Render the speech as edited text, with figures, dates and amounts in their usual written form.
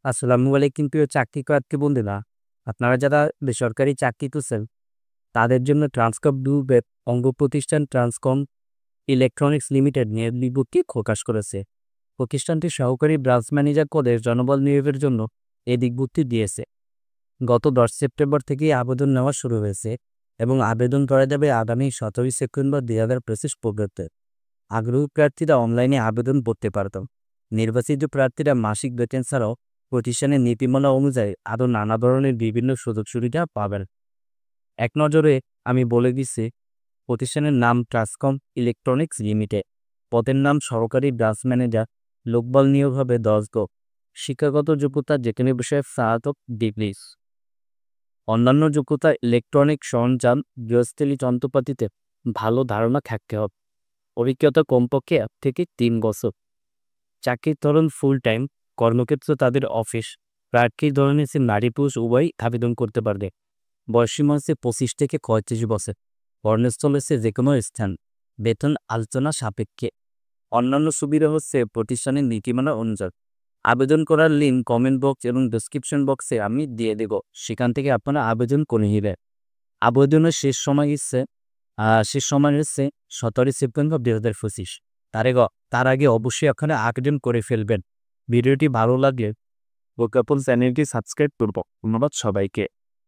আসসালামু আলাইকুম প্রিয় চাকরি প্রার্থী বন্ধুরা, আপনারা যারা বেসরকারি চাকরি করছেন তাদের জন্য ট্রান্সকম গ্রুপের অঙ্গ প্রতিষ্ঠান ট্রান্সকম ইলেকট্রনিক্স লিমিটেড নিয়োগ বিজ্ঞপ্তি প্রকাশ করেছে। প্রতিষ্ঠানটি সহকারী ব্রাঞ্চ ম্যানেজার পদে জনবল নিয়োগের জন্য এই বিজ্ঞপ্তি দিয়েছে। গত 10 সেপ্টেম্বর থেকেই আবেদন নেওয়া শুরু হয়েছে এবং আবেদন করা যাবে আগামী 17 সেপ্টেম্বর 2025 পর্যন্ত। আগ্রহী প্রার্থীরা অনলাইনে আবেদন করতে পারত। নির্বাচিত প্রার্থীরা মাসিক বেতন ছাড়াও প্রতিষ্ঠানের নীতিমালা অনুযায়ী আরও নানা ধরনের বিভিন্ন সুযোগ সুবিধা পাবেন। এক নজরে আমি বলে দিচ্ছি, প্রতিষ্ঠানের নাম ট্রান্সকম ইলেকট্রনিক্স লিমিটেড, পদের নাম সহকারী ব্রাঞ্চ ম্যানেজার, লোকবল নিয়োগ হবে 10 গো। শিক্ষাগত যোগ্যতা যেকোনো বিষয়ে স্নাতক ডিগ্রি। অন্যান্য যোগ্যতা ইলেকট্রনিক সরঞ্জাম, গৃহস্থলী যন্ত্রপাতিতে ভালো ধারণা থাকতে হবে। অভিজ্ঞতা কমপক্ষে 1 থেকে 3 বছর। চাকরির ধরন ফুল টাইম, কর্মক্ষেত্র তাদের অফিস। প্রার্থীর ধরন হচ্ছে নারী পুরুষ উভয়ই আবেদন করতে পারবে। বয়সীমা হচ্ছে 25 থেকে 35 বছর। কর্মস্থল হচ্ছে যে কোনো স্থান। বেতন আলোচনা সাপেক্ষে। অন্যান্য সুবিধা হচ্ছে প্রতিষ্ঠানের নীতিমালা অনুযায়ী। আবেদন করার লিঙ্ক কমেন্ট বক্স এবং ডেসক্রিপশন বক্সে আমি দিয়ে দেব, সেখান থেকে আপনারা আবেদন করে নেবেন। আবেদনের শেষ সময় হচ্ছে 17 সেপ্টেম্বর 2025। তার আগে অবশ্যই আপনারা আবেদন করে ফেলবেন। ভিডিওটি ভালো লাগলে প্রজ্ঞাপন চ্যানেলটি সাবস্ক্রাইব করব। ধন্যবাদ সবাইকে।